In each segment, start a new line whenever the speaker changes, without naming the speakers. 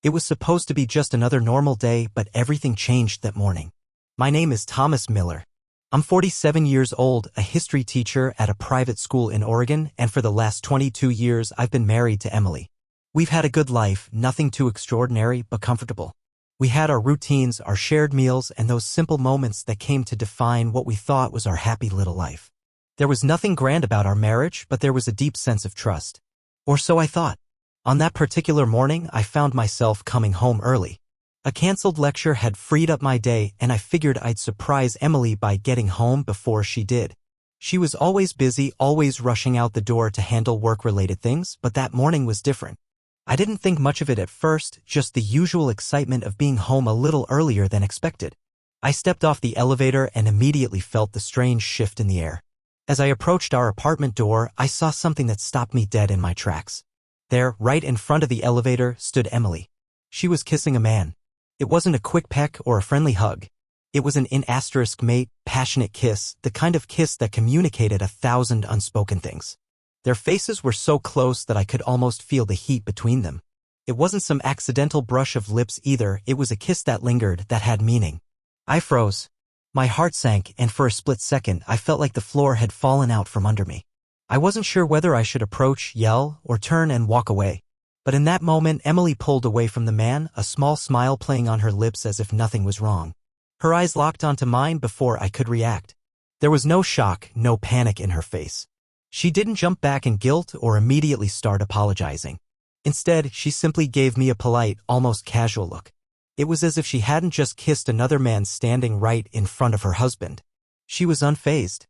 It was supposed to be just another normal day, but everything changed that morning. My name is Thomas Miller. I'm 47 years old, a history teacher at a private school in Oregon, and for the last 22 years I've been married to Emily. We've had a good life, nothing too extraordinary, but comfortable. We had our routines, our shared meals, and those simple moments that came to define what we thought was our happy little life. There was nothing grand about our marriage, but there was a deep sense of trust. Or so I thought. On that particular morning, I found myself coming home early. A canceled lecture had freed up my day, and I figured I'd surprise Emily by getting home before she did. She was always busy, always rushing out the door to handle work-related things, but that morning was different. I didn't think much of it at first, just the usual excitement of being home a little earlier than expected. I stepped off the elevator and immediately felt the strange shift in the air. As I approached our apartment door, I saw something that stopped me dead in my tracks. There, right in front of the elevator, stood Emily. She was kissing a man. It wasn't a quick peck or a friendly hug. It was an in**mate, passionate kiss, the kind of kiss that communicated 1,000 unspoken things. Their faces were so close that I could almost feel the heat between them. It wasn't some accidental brush of lips either, it was a kiss that lingered, that had meaning. I froze. My heart sank, and for a split second I felt like the floor had fallen out from under me. I wasn't sure whether I should approach, yell, or turn and walk away. But in that moment, Emily pulled away from the man, a small smile playing on her lips as if nothing was wrong. Her eyes locked onto mine before I could react. There was no shock, no panic in her face. She didn't jump back in guilt or immediately start apologizing. Instead, she simply gave me a polite, almost casual look. It was as if she hadn't just kissed another man standing right in front of her husband. She was unfazed.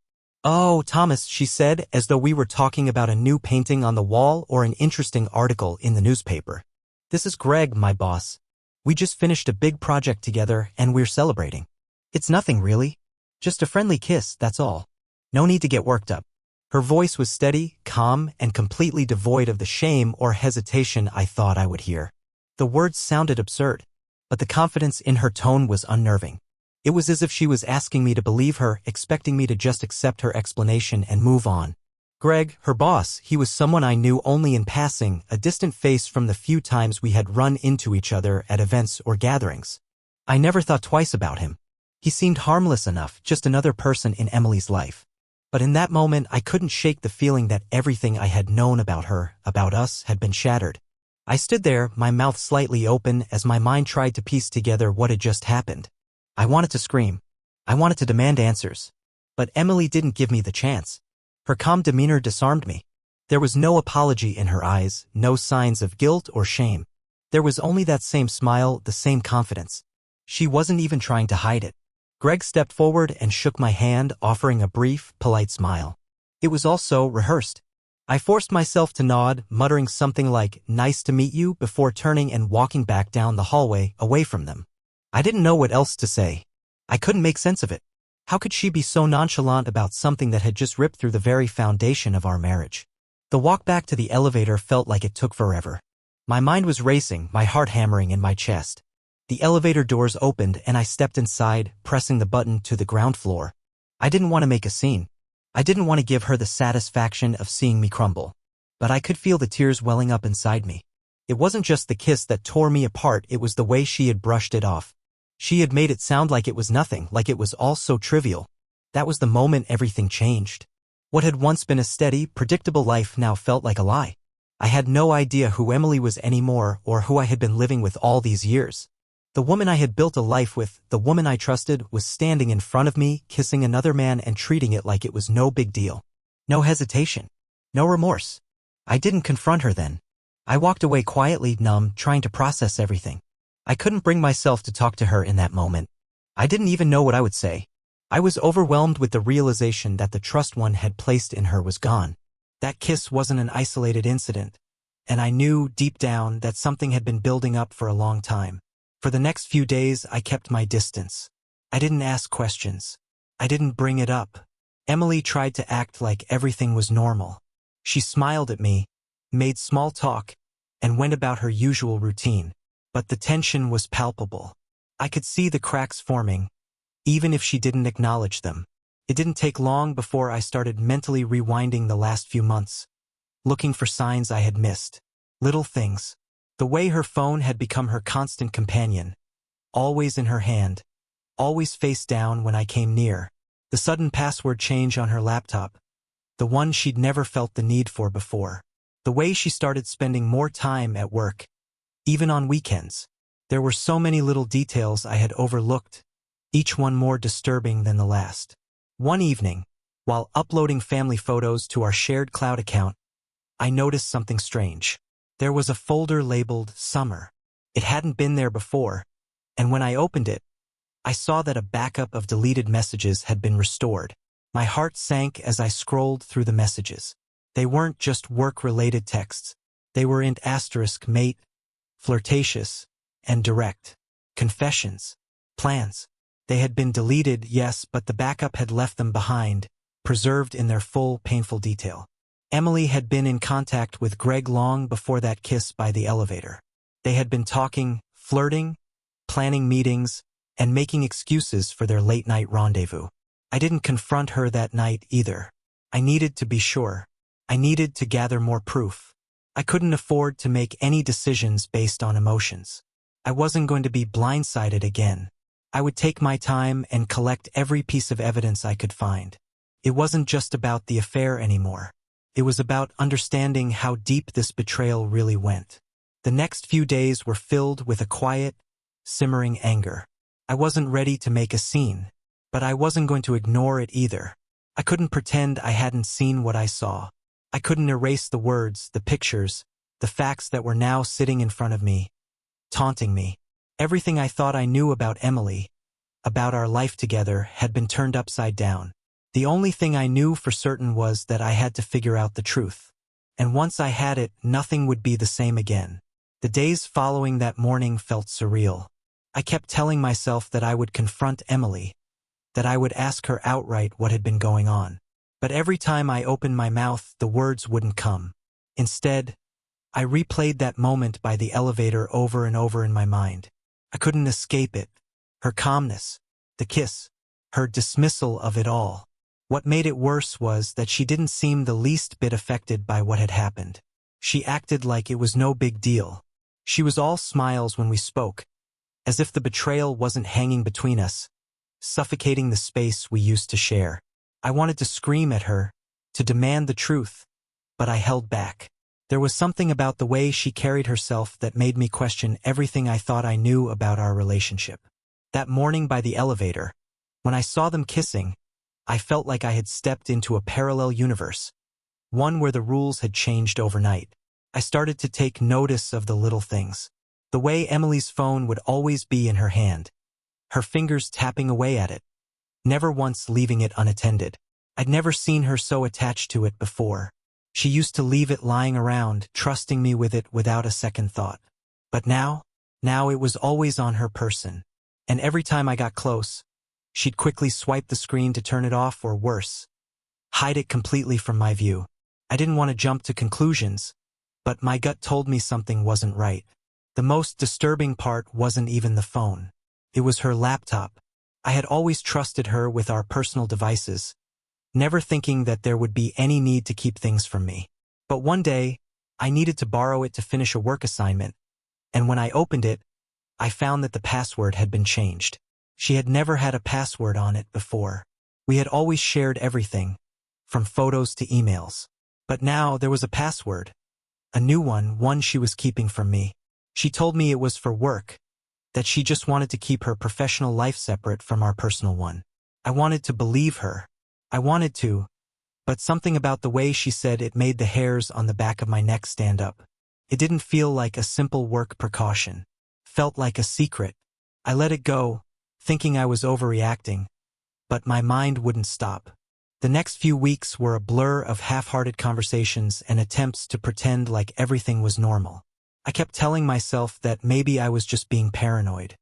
"Oh, Thomas," she said, as though we were talking about a new painting on the wall or an interesting article in the newspaper. "This is Greg, my boss. We just finished a big project together and we're celebrating. It's nothing really. Just a friendly kiss, that's all. No need to get worked up." Her voice was steady, calm, and completely devoid of the shame or hesitation I thought I would hear. The words sounded absurd, but the confidence in her tone was unnerving. It was as if she was asking me to believe her, expecting me to just accept her explanation and move on. Greg, her boss, he was someone I knew only in passing, a distant face from the few times we had run into each other at events or gatherings. I never thought twice about him. He seemed harmless enough, just another person in Emily's life. But in that moment, I couldn't shake the feeling that everything I had known about her, about us, had been shattered. I stood there, my mouth slightly open, as my mind tried to piece together what had just happened. I wanted to scream. I wanted to demand answers. But Emily didn't give me the chance. Her calm demeanor disarmed me. There was no apology in her eyes, no signs of guilt or shame. There was only that same smile, the same confidence. She wasn't even trying to hide it. Greg stepped forward and shook my hand, offering a brief, polite smile. It was all so rehearsed. I forced myself to nod, muttering something like, "Nice to meet you," before turning and walking back down the hallway, away from them. I didn't know what else to say. I couldn't make sense of it. How could she be so nonchalant about something that had just ripped through the very foundation of our marriage? The walk back to the elevator felt like it took forever. My mind was racing, my heart hammering in my chest. The elevator doors opened and I stepped inside, pressing the button to the ground floor. I didn't want to make a scene. I didn't want to give her the satisfaction of seeing me crumble. But I could feel the tears welling up inside me. It wasn't just the kiss that tore me apart, it was the way she had brushed it off. She had made it sound like it was nothing, like it was all so trivial. That was the moment everything changed. What had once been a steady, predictable life now felt like a lie. I had no idea who Emily was anymore or who I had been living with all these years. The woman I had built a life with, the woman I trusted, was standing in front of me, kissing another man and treating it like it was no big deal. No hesitation. No remorse. I didn't confront her then. I walked away quietly, numb, trying to process everything. I couldn't bring myself to talk to her in that moment. I didn't even know what I would say. I was overwhelmed with the realization that the trust one had placed in her was gone. That kiss wasn't an isolated incident, and I knew, deep down, that something had been building up for a long time. For the next few days, I kept my distance. I didn't ask questions. I didn't bring it up. Emily tried to act like everything was normal. She smiled at me, made small talk, and went about her usual routine. But the tension was palpable. I could see the cracks forming, even if she didn't acknowledge them. It didn't take long before I started mentally rewinding the last few months, looking for signs I had missed. Little things. The way her phone had become her constant companion, always in her hand, always face down when I came near. The sudden password change on her laptop, the one she'd never felt the need for before. The way she started spending more time at work, even on weekends. There were so many little details I had overlooked, each one more disturbing than the last. One evening, while uploading family photos to our shared cloud account, I noticed something strange. There was a folder labeled Summer. It hadn't been there before, and when I opened it, I saw that a backup of deleted messages had been restored. My heart sank as I scrolled through the messages. They weren't just work-related texts. They were int asterisk mate, flirtatious, and direct. Confessions. Plans. They had been deleted, yes, but the backup had left them behind, preserved in their full, painful detail. Emily had been in contact with Greg long before that kiss by the elevator. They had been talking, flirting, planning meetings, and making excuses for their late-night rendezvous. I didn't confront her that night either. I needed to be sure. I needed to gather more proof. I couldn't afford to make any decisions based on emotions. I wasn't going to be blindsided again. I would take my time and collect every piece of evidence I could find. It wasn't just about the affair anymore. It was about understanding how deep this betrayal really went. The next few days were filled with a quiet, simmering anger. I wasn't ready to make a scene, but I wasn't going to ignore it either. I couldn't pretend I hadn't seen what I saw. I couldn't erase the words, the pictures, the facts that were now sitting in front of me, taunting me. Everything I thought I knew about Emily, about our life together, had been turned upside down. The only thing I knew for certain was that I had to figure out the truth. And once I had it, nothing would be the same again. The days following that morning felt surreal. I kept telling myself that I would confront Emily, that I would ask her outright what had been going on. But every time I opened my mouth, the words wouldn't come. Instead, I replayed that moment by the elevator over and over in my mind. I couldn't escape it. Her calmness, the kiss, her dismissal of it all. What made it worse was that she didn't seem the least bit affected by what had happened. She acted like it was no big deal. She was all smiles when we spoke, as if the betrayal wasn't hanging between us, suffocating the space we used to share. I wanted to scream at her, to demand the truth, but I held back. There was something about the way she carried herself that made me question everything I thought I knew about our relationship. That morning by the elevator, when I saw them kissing, I felt like I had stepped into a parallel universe, one where the rules had changed overnight. I started to take notice of the little things. The way Emily's phone would always be in her hand, her fingers tapping away at it, never once leaving it unattended. I'd never seen her so attached to it before. She used to leave it lying around, trusting me with it without a second thought. But now it was always on her person. And every time I got close, she'd quickly swipe the screen to turn it off, or worse, hide it completely from my view. I didn't want to jump to conclusions, but my gut told me something wasn't right. The most disturbing part wasn't even the phone. It was her laptop. I had always trusted her with our personal devices, never thinking that there would be any need to keep things from me. But one day, I needed to borrow it to finish a work assignment, and when I opened it, I found that the password had been changed. She had never had a password on it before. We had always shared everything, from photos to emails. But now there was a password, a new one she was keeping from me. She told me it was for work, that she just wanted to keep her professional life separate from our personal one. I wanted to believe her. I wanted to, but something about the way she said it made the hairs on the back of my neck stand up. It didn't feel like a simple work precaution. Felt like a secret. I let it go, thinking I was overreacting, but my mind wouldn't stop. The next few weeks were a blur of half-hearted conversations and attempts to pretend like everything was normal. I kept telling myself that maybe I was just being paranoid.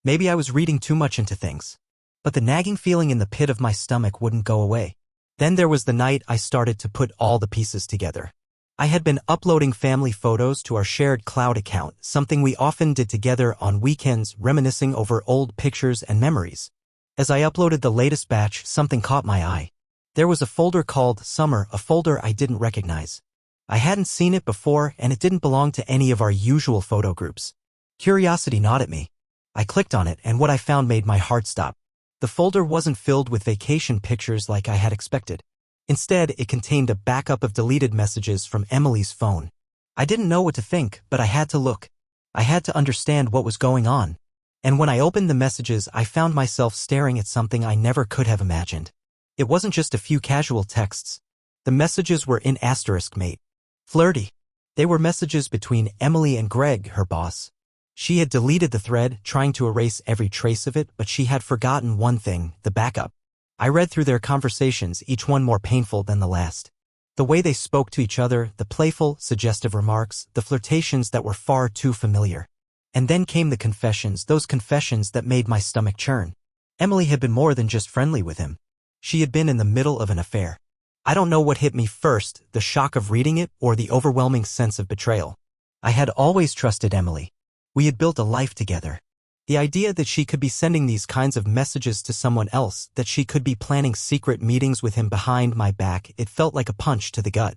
Maybe I was reading too much into things. But the nagging feeling in the pit of my stomach wouldn't go away. Then there was the night I started to put all the pieces together. I had been uploading family photos to our shared cloud account, something we often did together on weekends, reminiscing over old pictures and memories. As I uploaded the latest batch, something caught my eye. There was a folder called Summer, a folder I didn't recognize. I hadn't seen it before, and it didn't belong to any of our usual photo groups. Curiosity gnawed at me. I clicked on it, and what I found made my heart stop. The folder wasn't filled with vacation pictures like I had expected. Instead, it contained a backup of deleted messages from Emily's phone. I didn't know what to think, but I had to look. I had to understand what was going on. And when I opened the messages, I found myself staring at something I never could have imagined. It wasn't just a few casual texts. The messages were in asterisk mate. Flirty. They were messages between Emily and Greg, her boss. She had deleted the thread, trying to erase every trace of it, but she had forgotten one thing, the backup. I read through their conversations, each one more painful than the last. The way they spoke to each other, the playful, suggestive remarks, the flirtations that were far too familiar. And then came the confessions, those confessions that made my stomach churn. Emily had been more than just friendly with him. She had been in the middle of an affair. I don't know what hit me first, the shock of reading it or the overwhelming sense of betrayal. I had always trusted Emily. We had built a life together. The idea that she could be sending these kinds of messages to someone else, that she could be planning secret meetings with him behind my back, it felt like a punch to the gut.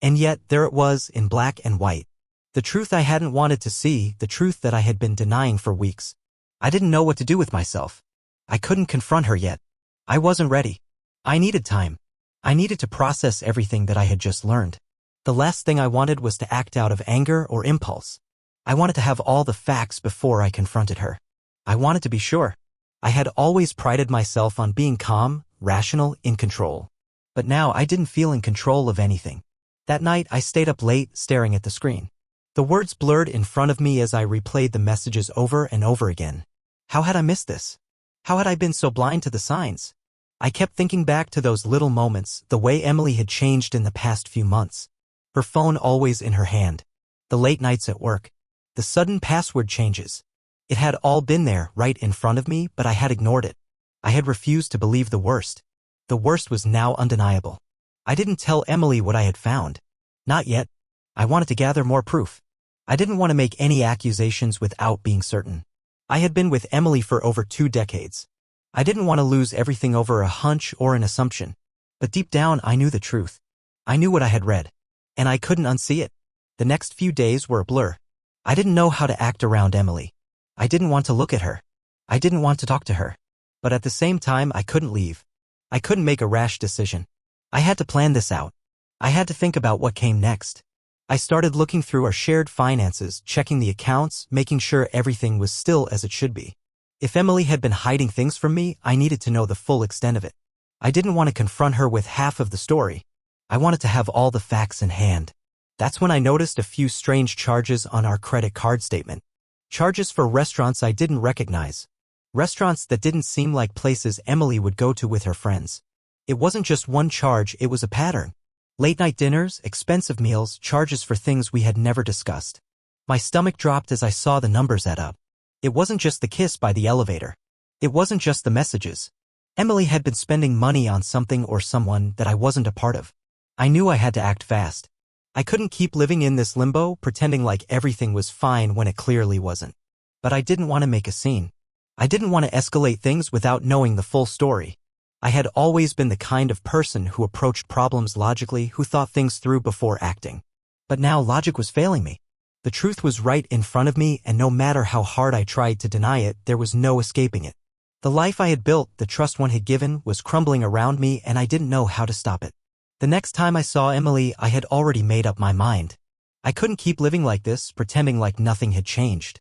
And yet, there it was, in black and white. The truth I hadn't wanted to see, the truth that I had been denying for weeks. I didn't know what to do with myself. I couldn't confront her yet. I wasn't ready. I needed time. I needed to process everything that I had just learned. The last thing I wanted was to act out of anger or impulse. I wanted to have all the facts before I confronted her. I wanted to be sure. I had always prided myself on being calm, rational, in control. But now I didn't feel in control of anything. That night I stayed up late, staring at the screen. The words blurred in front of me as I replayed the messages over and over again. How had I missed this? How had I been so blind to the signs? I kept thinking back to those little moments, the way Emily had changed in the past few months. Her phone always in her hand. The late nights at work. The sudden password changes. It had all been there, right in front of me, but I had ignored it. I had refused to believe the worst. The worst was now undeniable. I didn't tell Emily what I had found. Not yet. I wanted to gather more proof. I didn't want to make any accusations without being certain. I had been with Emily for over 2 decades. I didn't want to lose everything over a hunch or an assumption. But deep down, I knew the truth. I knew what I had read. And I couldn't unsee it. The next few days were a blur. I didn't know how to act around Emily. I didn't want to look at her. I didn't want to talk to her. But at the same time, I couldn't leave. I couldn't make a rash decision. I had to plan this out. I had to think about what came next. I started looking through our shared finances, checking the accounts, making sure everything was still as it should be. If Emily had been hiding things from me, I needed to know the full extent of it. I didn't want to confront her with half of the story. I wanted to have all the facts in hand. That's when I noticed a few strange charges on our credit card statement. Charges for restaurants I didn't recognize. Restaurants that didn't seem like places Emily would go to with her friends. It wasn't just one charge, it was a pattern. Late-night dinners, expensive meals, charges for things we had never discussed. My stomach dropped as I saw the numbers add up. It wasn't just the kiss by the elevator. It wasn't just the messages. Emily had been spending money on something or someone that I wasn't a part of. I knew I had to act fast. I couldn't keep living in this limbo, pretending like everything was fine when it clearly wasn't. But I didn't want to make a scene. I didn't want to escalate things without knowing the full story. I had always been the kind of person who approached problems logically, who thought things through before acting. But now logic was failing me. The truth was right in front of me, and no matter how hard I tried to deny it, there was no escaping it. The life I had built, the trust one had given, was crumbling around me, and I didn't know how to stop it. The next time I saw Emily, I had already made up my mind. I couldn't keep living like this, pretending like nothing had changed.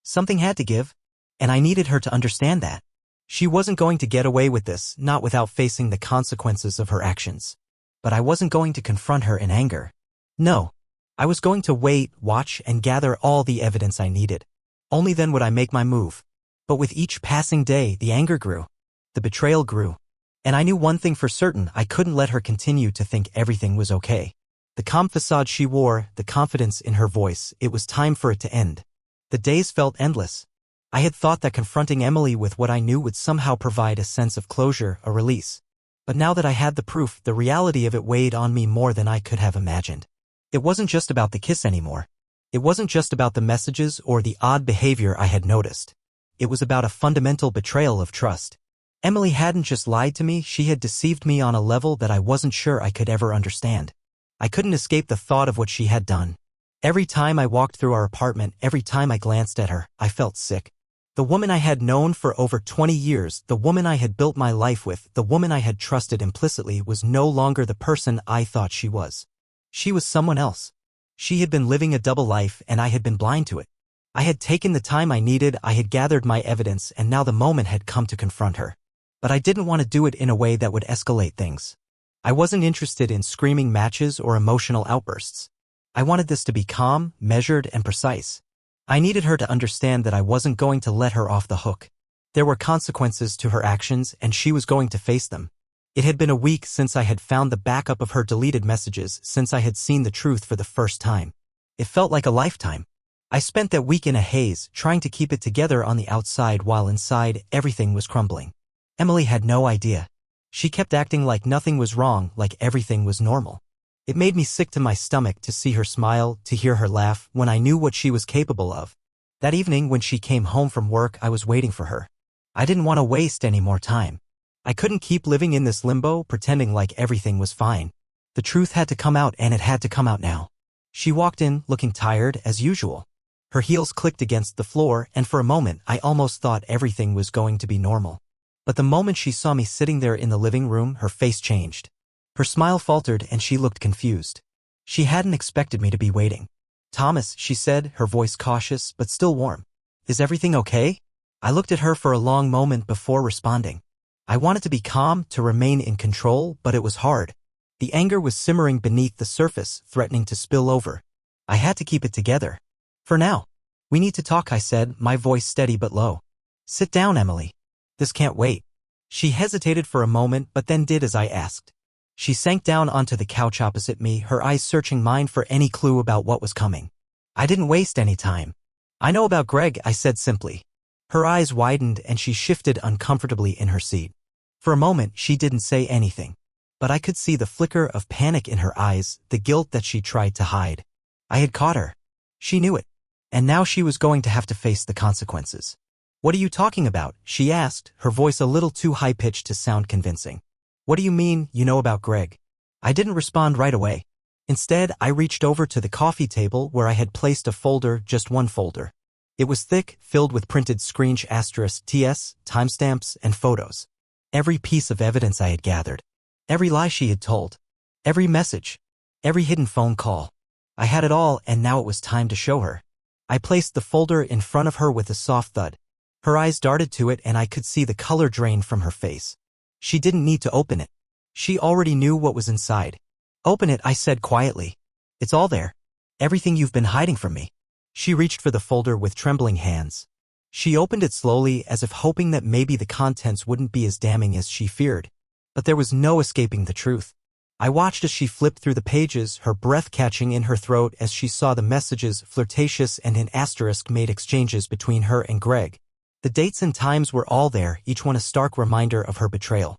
Something had to give, and I needed her to understand that. She wasn't going to get away with this, not without facing the consequences of her actions. But I wasn't going to confront her in anger. No. I was going to wait, watch, and gather all the evidence I needed. Only then would I make my move. But with each passing day, the anger grew. The betrayal grew. And I knew one thing for certain, I couldn't let her continue to think everything was okay. The calm facade she wore, the confidence in her voice, it was time for it to end. The days felt endless. I had thought that confronting Emily with what I knew would somehow provide a sense of closure, a release. But now that I had the proof, the reality of it weighed on me more than I could have imagined. It wasn't just about the kiss anymore. It wasn't just about the messages or the odd behavior I had noticed. It was about a fundamental betrayal of trust. Emily hadn't just lied to me, she had deceived me on a level that I wasn't sure I could ever understand. I couldn't escape the thought of what she had done. Every time I walked through our apartment, every time I glanced at her, I felt sick. The woman I had known for over 20 years, the woman I had built my life with, the woman I had trusted implicitly was no longer the person I thought she was. She was someone else. She had been living a double life and I had been blind to it. I had taken the time I needed, I had gathered my evidence, and now the moment had come to confront her. But I didn't want to do it in a way that would escalate things. I wasn't interested in screaming matches or emotional outbursts. I wanted this to be calm, measured, and precise. I needed her to understand that I wasn't going to let her off the hook. There were consequences to her actions, and she was going to face them. It had been a week since I had found the backup of her deleted messages, since I had seen the truth for the first time. It felt like a lifetime. I spent that week in a haze, trying to keep it together on the outside while inside, everything was crumbling. Emily had no idea. She kept acting like nothing was wrong, like everything was normal. It made me sick to my stomach to see her smile, to hear her laugh, when I knew what she was capable of. That evening when she came home from work, I was waiting for her. I didn't want to waste any more time. I couldn't keep living in this limbo, pretending like everything was fine. The truth had to come out, and it had to come out now. She walked in, looking tired, as usual. Her heels clicked against the floor, and for a moment I almost thought everything was going to be normal. But the moment she saw me sitting there in the living room, her face changed. Her smile faltered and she looked confused. She hadn't expected me to be waiting. "Thomas," she said, her voice cautious but still warm. "Is everything okay?" I looked at her for a long moment before responding. I wanted to be calm, to remain in control, but it was hard. The anger was simmering beneath the surface, threatening to spill over. I had to keep it together. "For now. We need to talk," I said, my voice steady but low. "Sit down, Emily. This can't wait." She hesitated for a moment but then did as I asked. She sank down onto the couch opposite me, her eyes searching mine for any clue about what was coming. I didn't waste any time. "I know about Greg," I said simply. Her eyes widened and she shifted uncomfortably in her seat. For a moment she didn't say anything. But I could see the flicker of panic in her eyes, the guilt that she tried to hide. I had caught her. She knew it. And now she was going to have to face the consequences. "What are you talking about?" she asked, her voice a little too high-pitched to sound convincing. "What do you mean, you know about Greg?" I didn't respond right away. Instead, I reached over to the coffee table where I had placed a folder, just one folder. It was thick, filled with printed screen *TS, timestamps, and photos. Every piece of evidence I had gathered. Every lie she had told. Every message. Every hidden phone call. I had it all, and now it was time to show her. I placed the folder in front of her with a soft thud. Her eyes darted to it and I could see the color drain from her face. She didn't need to open it. She already knew what was inside. "Open it," I said quietly. "It's all there. Everything you've been hiding from me." She reached for the folder with trembling hands. She opened it slowly, as if hoping that maybe the contents wouldn't be as damning as she feared. But there was no escaping the truth. I watched as she flipped through the pages, her breath catching in her throat as she saw the messages, flirtatious and in asterisk-made exchanges between her and Greg. The dates and times were all there, each one a stark reminder of her betrayal.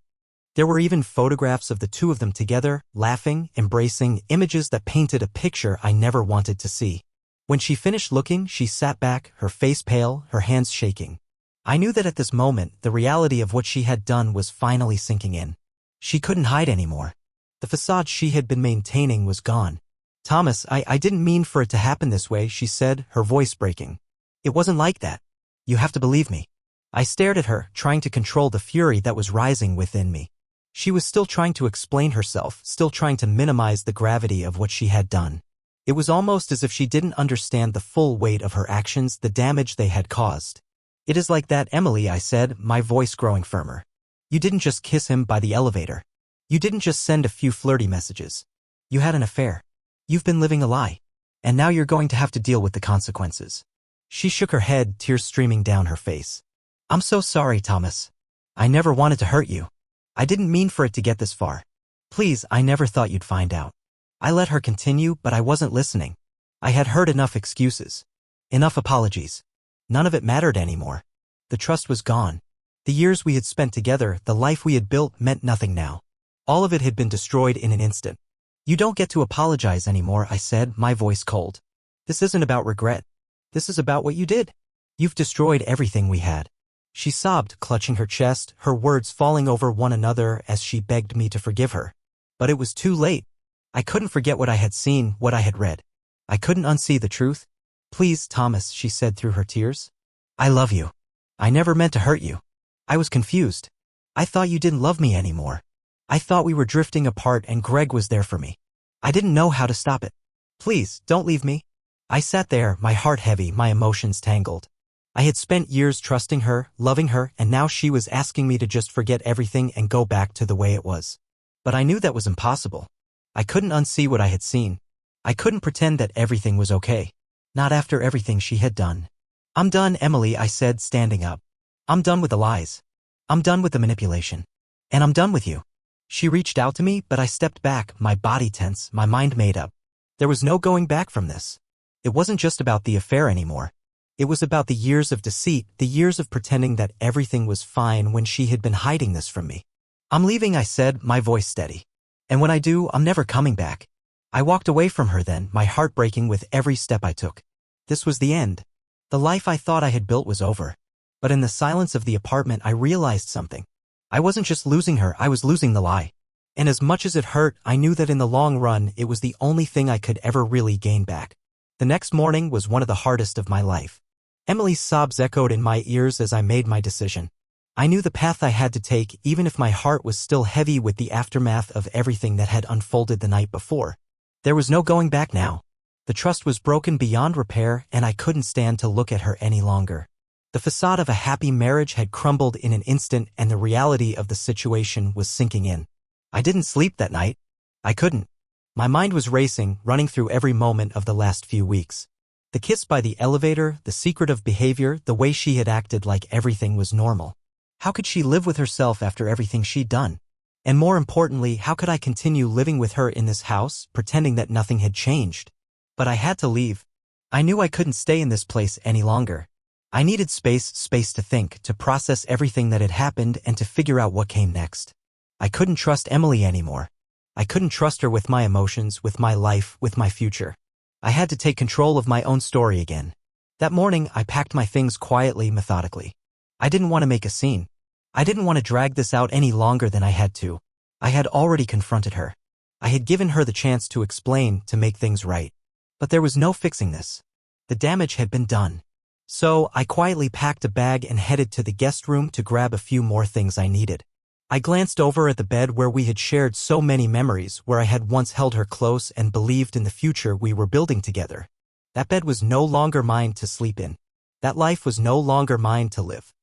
There were even photographs of the two of them together, laughing, embracing, images that painted a picture I never wanted to see. When she finished looking, she sat back, her face pale, her hands shaking. I knew that at this moment, the reality of what she had done was finally sinking in. She couldn't hide anymore. The facade she had been maintaining was gone. "Thomas, I didn't mean for it to happen this way," she said, her voice breaking. "It wasn't like that. You have to believe me." I stared at her, trying to control the fury that was rising within me. She was still trying to explain herself, still trying to minimize the gravity of what she had done. It was almost as if she didn't understand the full weight of her actions, the damage they had caused. "It is like that, Emily," I said, my voice growing firmer. "You didn't just kiss him by the elevator. You didn't just send a few flirty messages. You had an affair. You've been living a lie. And now you're going to have to deal with the consequences." She shook her head, tears streaming down her face. "I'm so sorry, Thomas. I never wanted to hurt you. I didn't mean for it to get this far. Please, I never thought you'd find out." I let her continue, but I wasn't listening. I had heard enough excuses. Enough apologies. None of it mattered anymore. The trust was gone. The years we had spent together, the life we had built, meant nothing now. All of it had been destroyed in an instant. "You don't get to apologize anymore," I said, my voice cold. "This isn't about regret. This is about what you did. You've destroyed everything we had." She sobbed, clutching her chest, her words falling over one another as she begged me to forgive her. But it was too late. I couldn't forget what I had seen, what I had read. I couldn't unsee the truth. Please, Thomas, she said through her tears. I love you. I never meant to hurt you. I was confused. I thought you didn't love me anymore. I thought we were drifting apart and Greg was there for me. I didn't know how to stop it. Please, don't leave me. I sat there, my heart heavy, my emotions tangled. I had spent years trusting her, loving her, and now she was asking me to just forget everything and go back to the way it was. But I knew that was impossible. I couldn't unsee what I had seen. I couldn't pretend that everything was okay. Not after everything she had done. I'm done, Emily, I said, standing up. I'm done with the lies. I'm done with the manipulation. And I'm done with you. She reached out to me, but I stepped back, my body tense, my mind made up. There was no going back from this. It wasn't just about the affair anymore. It was about the years of deceit, the years of pretending that everything was fine when she had been hiding this from me. I'm leaving, I said, my voice steady. And when I do, I'm never coming back. I walked away from her then, my heart breaking with every step I took. This was the end. The life I thought I had built was over. But in the silence of the apartment, I realized something. I wasn't just losing her, I was losing the lie. And as much as it hurt, I knew that in the long run, it was the only thing I could ever really gain back. The next morning was one of the hardest of my life. Emily's sobs echoed in my ears as I made my decision. I knew the path I had to take, even if my heart was still heavy with the aftermath of everything that had unfolded the night before. There was no going back now. The trust was broken beyond repair, and I couldn't stand to look at her any longer. The facade of a happy marriage had crumbled in an instant, and the reality of the situation was sinking in. I didn't sleep that night. I couldn't. My mind was racing, running through every moment of the last few weeks. The kiss by the elevator, the secretive behavior, the way she had acted like everything was normal. How could she live with herself after everything she'd done? And more importantly, how could I continue living with her in this house, pretending that nothing had changed? But I had to leave. I knew I couldn't stay in this place any longer. I needed space to think, to process everything that had happened, and to figure out what came next. I couldn't trust Emily anymore. I couldn't trust her with my emotions, with my life, with my future. I had to take control of my own story again. That morning, I packed my things quietly, methodically. I didn't want to make a scene. I didn't want to drag this out any longer than I had to. I had already confronted her. I had given her the chance to explain, to make things right. But there was no fixing this. The damage had been done. So, I quietly packed a bag and headed to the guest room to grab a few more things I needed. I glanced over at the bed where we had shared so many memories, where I had once held her close and believed in the future we were building together. That bed was no longer mine to sleep in. That life was no longer mine to live.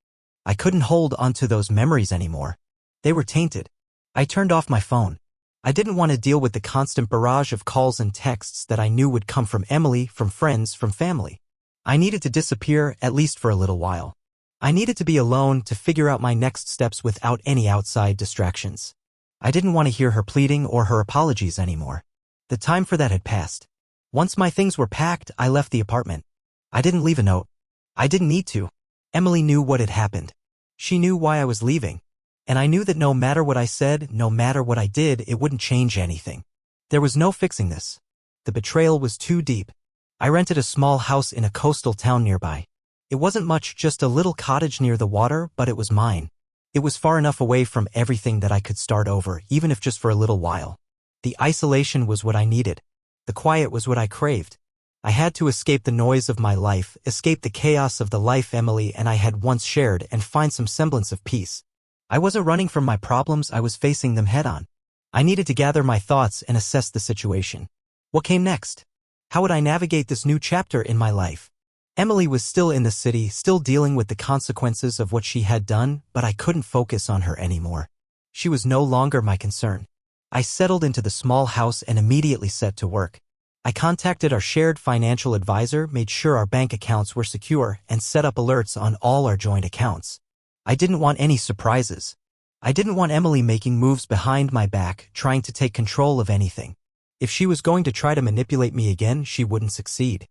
I couldn't hold onto those memories anymore. They were tainted. I turned off my phone. I didn't want to deal with the constant barrage of calls and texts that I knew would come from Emily, from friends, from family. I needed to disappear, at least for a little while. I needed to be alone to figure out my next steps without any outside distractions. I didn't want to hear her pleading or her apologies anymore. The time for that had passed. Once my things were packed, I left the apartment. I didn't leave a note. I didn't need to. Emily knew what had happened. She knew why I was leaving. And I knew that no matter what I said, no matter what I did, it wouldn't change anything. There was no fixing this. The betrayal was too deep. I rented a small house in a coastal town nearby. It wasn't much, just a little cottage near the water, but it was mine. It was far enough away from everything that I could start over, even if just for a little while. The isolation was what I needed. The quiet was what I craved. I had to escape the noise of my life, escape the chaos of the life Emily and I had once shared, and find some semblance of peace. I wasn't running from my problems, I was facing them head-on. I needed to gather my thoughts and assess the situation. What came next? How would I navigate this new chapter in my life? Emily was still in the city, still dealing with the consequences of what she had done, but I couldn't focus on her anymore. She was no longer my concern. I settled into the small house and immediately set to work. I contacted our shared financial advisor, made sure our bank accounts were secure, and set up alerts on all our joint accounts. I didn't want any surprises. I didn't want Emily making moves behind my back, trying to take control of anything. If she was going to try to manipulate me again, she wouldn't succeed.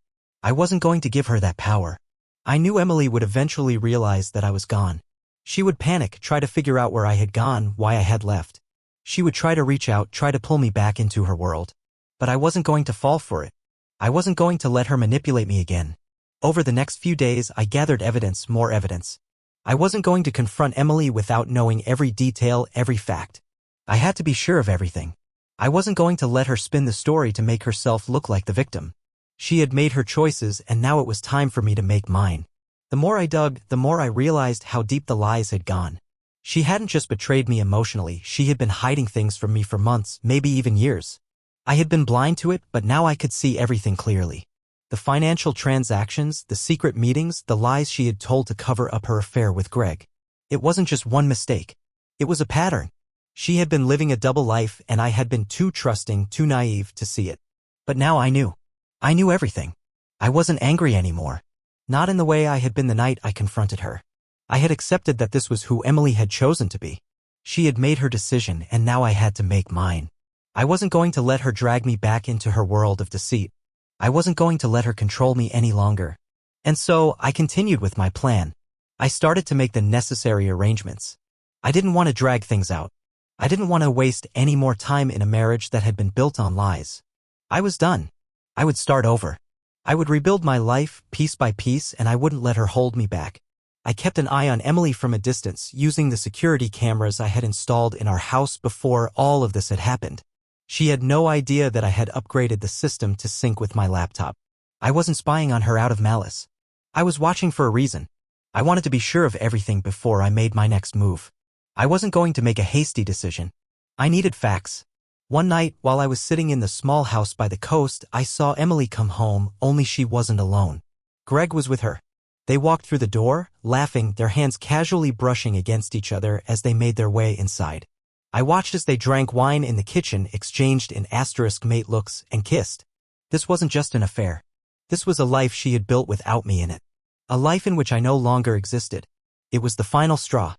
I wasn't going to give her that power. I knew Emily would eventually realize that I was gone. She would panic, try to figure out where I had gone, why I had left. She would try to reach out, try to pull me back into her world. But I wasn't going to fall for it. I wasn't going to let her manipulate me again. Over the next few days, I gathered evidence, more evidence. I wasn't going to confront Emily without knowing every detail, every fact. I had to be sure of everything. I wasn't going to let her spin the story to make herself look like the victim. She had made her choices, and now it was time for me to make mine. The more I dug, the more I realized how deep the lies had gone. She hadn't just betrayed me emotionally, she had been hiding things from me for months, maybe even years. I had been blind to it, but now I could see everything clearly. The financial transactions, the secret meetings, the lies she had told to cover up her affair with Greg. It wasn't just one mistake. It was a pattern. She had been living a double life, and I had been too trusting, too naive to see it. But now I knew. I knew everything. I wasn't angry anymore. Not in the way I had been the night I confronted her. I had accepted that this was who Emily had chosen to be. She had made her decision, and now I had to make mine. I wasn't going to let her drag me back into her world of deceit. I wasn't going to let her control me any longer. And so, I continued with my plan. I started to make the necessary arrangements. I didn't want to drag things out. I didn't want to waste any more time in a marriage that had been built on lies. I was done. I would start over. I would rebuild my life, piece by piece, and I wouldn't let her hold me back. I kept an eye on Emily from a distance, using the security cameras I had installed in our house before all of this had happened. She had no idea that I had upgraded the system to sync with my laptop. I wasn't spying on her out of malice. I was watching for a reason. I wanted to be sure of everything before I made my next move. I wasn't going to make a hasty decision. I needed facts. One night, while I was sitting in the small house by the coast, I saw Emily come home, only she wasn't alone. Greg was with her. They walked through the door, laughing, their hands casually brushing against each other as they made their way inside. I watched as they drank wine in the kitchen, exchanged an asterisk mate looks, and kissed. This wasn't just an affair. This was a life she had built without me in it. A life in which I no longer existed. It was the final straw.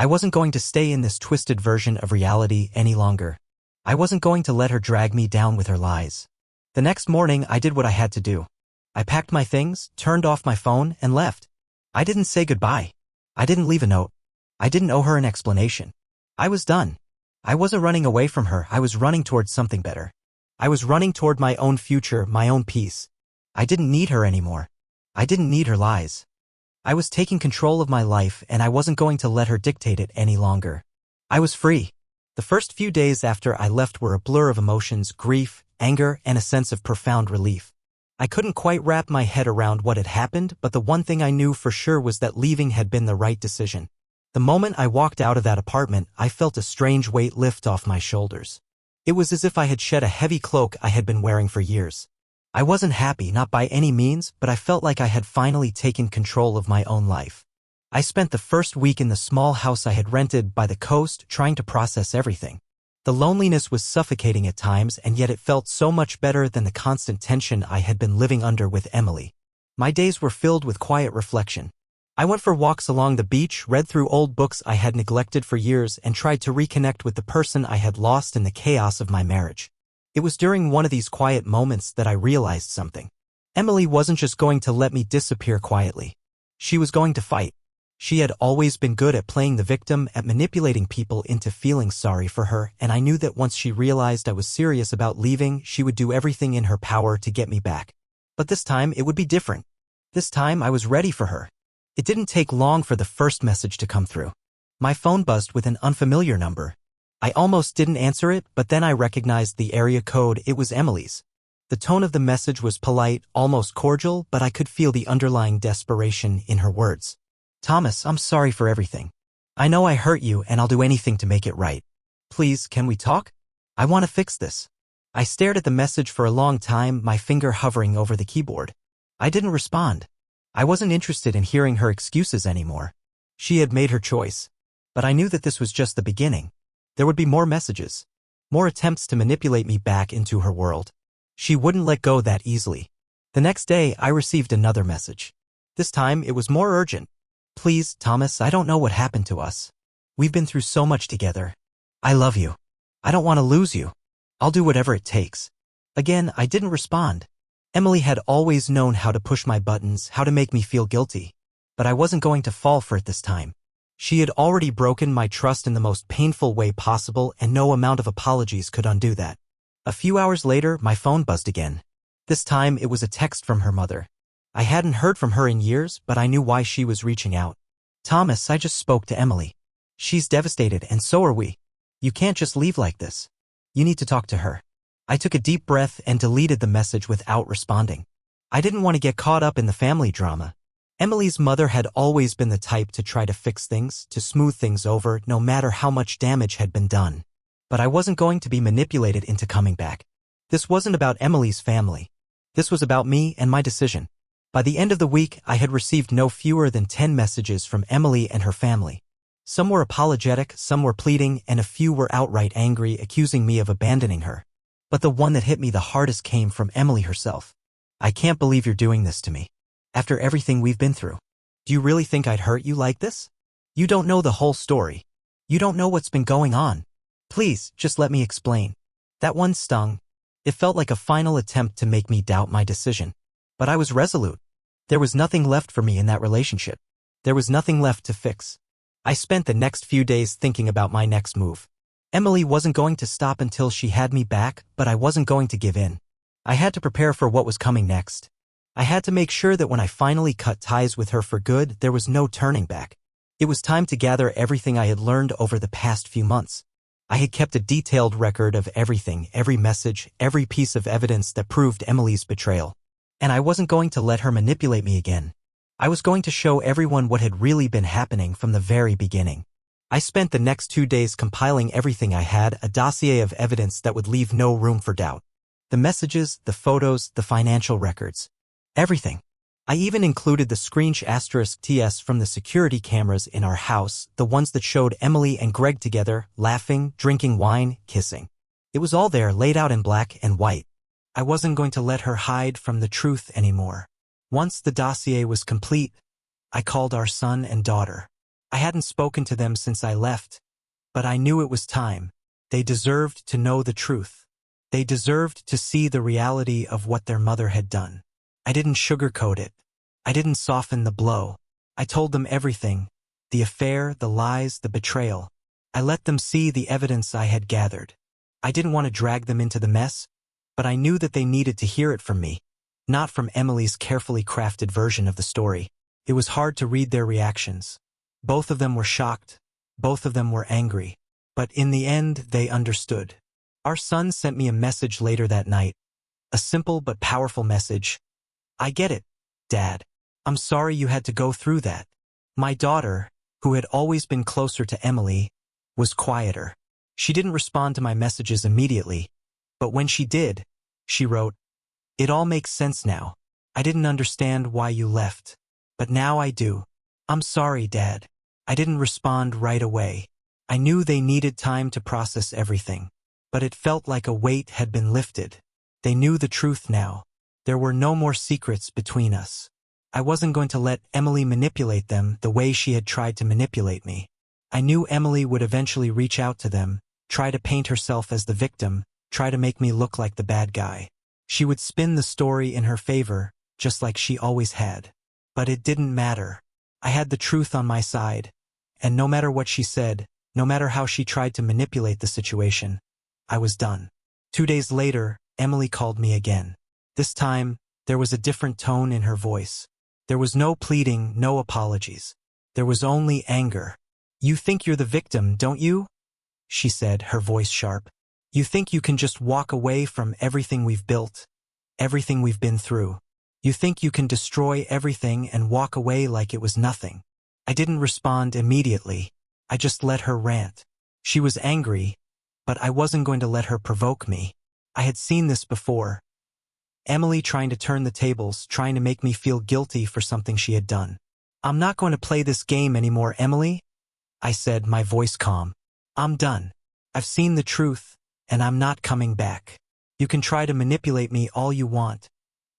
I wasn't going to stay in this twisted version of reality any longer. I wasn't going to let her drag me down with her lies. The next morning, I did what I had to do. I packed my things, turned off my phone, and left. I didn't say goodbye. I didn't leave a note. I didn't owe her an explanation. I was done. I wasn't running away from her, I was running towards something better. I was running toward my own future, my own peace. I didn't need her anymore. I didn't need her lies. I was taking control of my life, and I wasn't going to let her dictate it any longer. I was free. The first few days after I left were a blur of emotions, grief, anger, and a sense of profound relief. I couldn't quite wrap my head around what had happened, but the one thing I knew for sure was that leaving had been the right decision. The moment I walked out of that apartment, I felt a strange weight lift off my shoulders. It was as if I had shed a heavy cloak I had been wearing for years. I wasn't happy, not by any means, but I felt like I had finally taken control of my own life. I spent the first week in the small house I had rented by the coast trying to process everything. The loneliness was suffocating at times, and yet it felt so much better than the constant tension I had been living under with Emily. My days were filled with quiet reflection. I went for walks along the beach, read through old books I had neglected for years, and tried to reconnect with the person I had lost in the chaos of my marriage. It was during one of these quiet moments that I realized something. Emily wasn't just going to let me disappear quietly. She was going to fight. She had always been good at playing the victim, at manipulating people into feeling sorry for her, and I knew that once she realized I was serious about leaving, she would do everything in her power to get me back. But this time, it would be different. This time, I was ready for her. It didn't take long for the first message to come through. My phone buzzed with an unfamiliar number. I almost didn't answer it, but then I recognized the area code. It was Emily's. The tone of the message was polite, almost cordial, but I could feel the underlying desperation in her words. "Thomas, I'm sorry for everything. I know I hurt you, and I'll do anything to make it right. Please, can we talk? I want to fix this." I stared at the message for a long time, my finger hovering over the keyboard. I didn't respond. I wasn't interested in hearing her excuses anymore. She had made her choice. But I knew that this was just the beginning. There would be more messages. More attempts to manipulate me back into her world. She wouldn't let go that easily. The next day, I received another message. This time, it was more urgent. "Please, Thomas, I don't know what happened to us. We've been through so much together. I love you. I don't want to lose you. I'll do whatever it takes." Again, I didn't respond. Emily had always known how to push my buttons, how to make me feel guilty. But I wasn't going to fall for it this time. She had already broken my trust in the most painful way possible, and no amount of apologies could undo that. A few hours later, my phone buzzed again. This time, it was a text from her mother. I hadn't heard from her in years, but I knew why she was reaching out. "Thomas, I just spoke to Emily. She's devastated, and so are we. You can't just leave like this. You need to talk to her. I took a deep breath and deleted the message without responding. I didn't want to get caught up in the family drama. Emily's mother had always been the type to try to fix things, to smooth things over, no matter how much damage had been done. But I wasn't going to be manipulated into coming back. This wasn't about Emily's family. This was about me and my decision. By the end of the week, I had received no fewer than 10 messages from Emily and her family. Some were apologetic, some were pleading, and a few were outright angry, accusing me of abandoning her. But the one that hit me the hardest came from Emily herself. I can't believe you're doing this to me. After everything we've been through. Do you really think I'd hurt you like this? You don't know the whole story. You don't know what's been going on. Please, just let me explain. That one stung. It felt like a final attempt to make me doubt my decision. But I was resolute. There was nothing left for me in that relationship. There was nothing left to fix. I spent the next few days thinking about my next move. Emily wasn't going to stop until she had me back, but I wasn't going to give in. I had to prepare for what was coming next. I had to make sure that when I finally cut ties with her for good, there was no turning back. It was time to gather everything I had learned over the past few months. I had kept a detailed record of everything, every message, every piece of evidence that proved Emily's betrayal. And I wasn't going to let her manipulate me again. I was going to show everyone what had really been happening from the very beginning. I spent the next 2 days compiling everything I had, a dossier of evidence that would leave no room for doubt. The messages, the photos, the financial records. Everything. I even included the *TS from the security cameras in our house, the ones that showed Emily and Greg together, laughing, drinking wine, kissing. It was all there, laid out in black and white. I wasn't going to let her hide from the truth anymore. Once the dossier was complete, I called our son and daughter. I hadn't spoken to them since I left, but I knew it was time. They deserved to know the truth. They deserved to see the reality of what their mother had done. I didn't sugarcoat it. I didn't soften the blow. I told them everything. The affair, the lies, the betrayal. I let them see the evidence I had gathered. I didn't want to drag them into the mess, but I knew that they needed to hear it from me, not from Emily's carefully crafted version of the story. It was hard to read their reactions. Both of them were shocked. Both of them were angry. But in the end, they understood. Our son sent me a message later that night. A simple but powerful message. I get it, Dad. I'm sorry you had to go through that. My daughter, who had always been closer to Emily, was quieter. She didn't respond to my messages immediately, but when she did, she wrote, "It all makes sense now. I didn't understand why you left, but now I do. I'm sorry, Dad. I didn't respond right away. I knew they needed time to process everything, but it felt like a weight had been lifted. They knew the truth now. There were no more secrets between us. I wasn't going to let Emily manipulate them the way she had tried to manipulate me. I knew Emily would eventually reach out to them, try to paint herself as the victim, try to make me look like the bad guy. She would spin the story in her favor, just like she always had. But it didn't matter. I had the truth on my side, and no matter what she said, no matter how she tried to manipulate the situation, I was done. 2 days later, Emily called me again. This time, there was a different tone in her voice. There was no pleading, no apologies. There was only anger. "You think you're the victim, don't you?" she said, her voice sharp. "You think you can just walk away from everything we've built, everything we've been through. You think you can destroy everything and walk away like it was nothing." I didn't respond immediately. I just let her rant. She was angry, but I wasn't going to let her provoke me. I had seen this before. Emily trying to turn the tables, trying to make me feel guilty for something she had done. "I'm not going to play this game anymore, Emily," I said, my voice calm. "I'm done. I've seen the truth, and I'm not coming back. You can try to manipulate me all you want,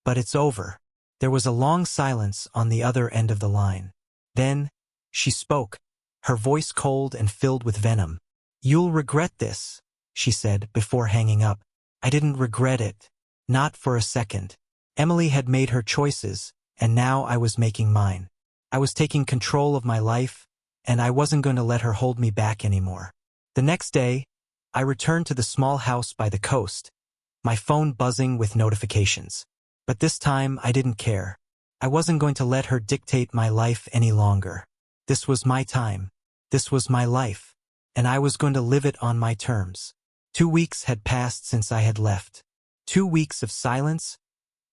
but it's over." There was a long silence on the other end of the line. Then, she spoke, her voice cold and filled with venom. "You'll regret this," she said before hanging up. I didn't regret it. Not for a second. Emily had made her choices, and now I was making mine. I was taking control of my life, and I wasn't going to let her hold me back anymore. The next day, I returned to the small house by the coast, my phone buzzing with notifications. But this time, I didn't care. I wasn't going to let her dictate my life any longer. This was my time. This was my life. And I was going to live it on my terms. 2 weeks had passed since I had left. 2 weeks of silence,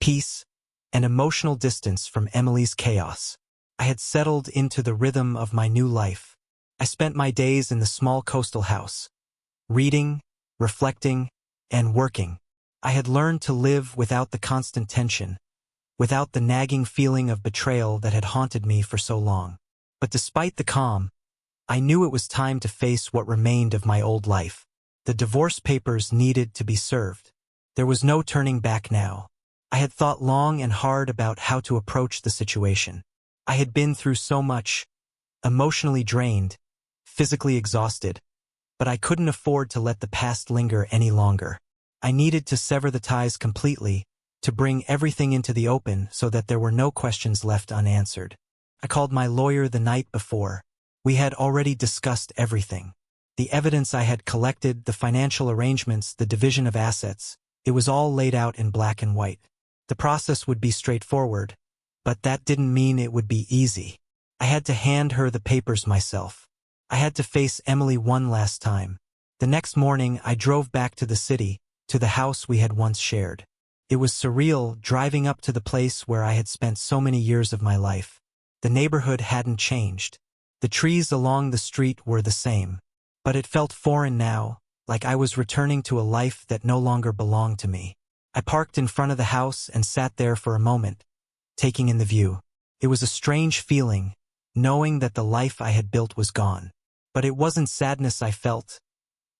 peace, and emotional distance from Emily's chaos. I had settled into the rhythm of my new life. I spent my days in the small coastal house, reading, reflecting, and working. I had learned to live without the constant tension, without the nagging feeling of betrayal that had haunted me for so long. But despite the calm, I knew it was time to face what remained of my old life. The divorce papers needed to be served. There was no turning back now. I had thought long and hard about how to approach the situation. I had been through so much, emotionally drained, physically exhausted, but I couldn't afford to let the past linger any longer. I needed to sever the ties completely, to bring everything into the open so that there were no questions left unanswered. I called my lawyer the night before. We had already discussed everything. The evidence I had collected, the financial arrangements, the division of assets, it was all laid out in black and white. The process would be straightforward, but that didn't mean it would be easy. I had to hand her the papers myself. I had to face Emily one last time. The next morning, I drove back to the city, to the house we had once shared. It was surreal driving up to the place where I had spent so many years of my life. The neighborhood hadn't changed. The trees along the street were the same. But it felt foreign now, like I was returning to a life that no longer belonged to me. I parked in front of the house and sat there for a moment, taking in the view. It was a strange feeling, knowing that the life I had built was gone. But it wasn't sadness I felt.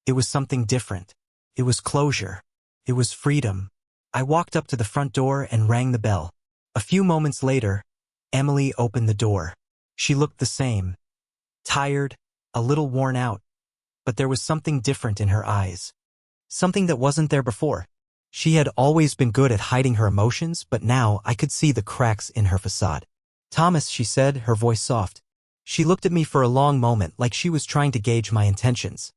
It was something different. It was closure. It was freedom. I walked up to the front door and rang the bell. A few moments later, Emily opened the door. She looked the same. Tired, a little worn out. But there was something different in her eyes. Something that wasn't there before. She had always been good at hiding her emotions, but now I could see the cracks in her facade. "Thomas," she said, her voice soft. She looked at me for a long moment like she was trying to gauge my intentions.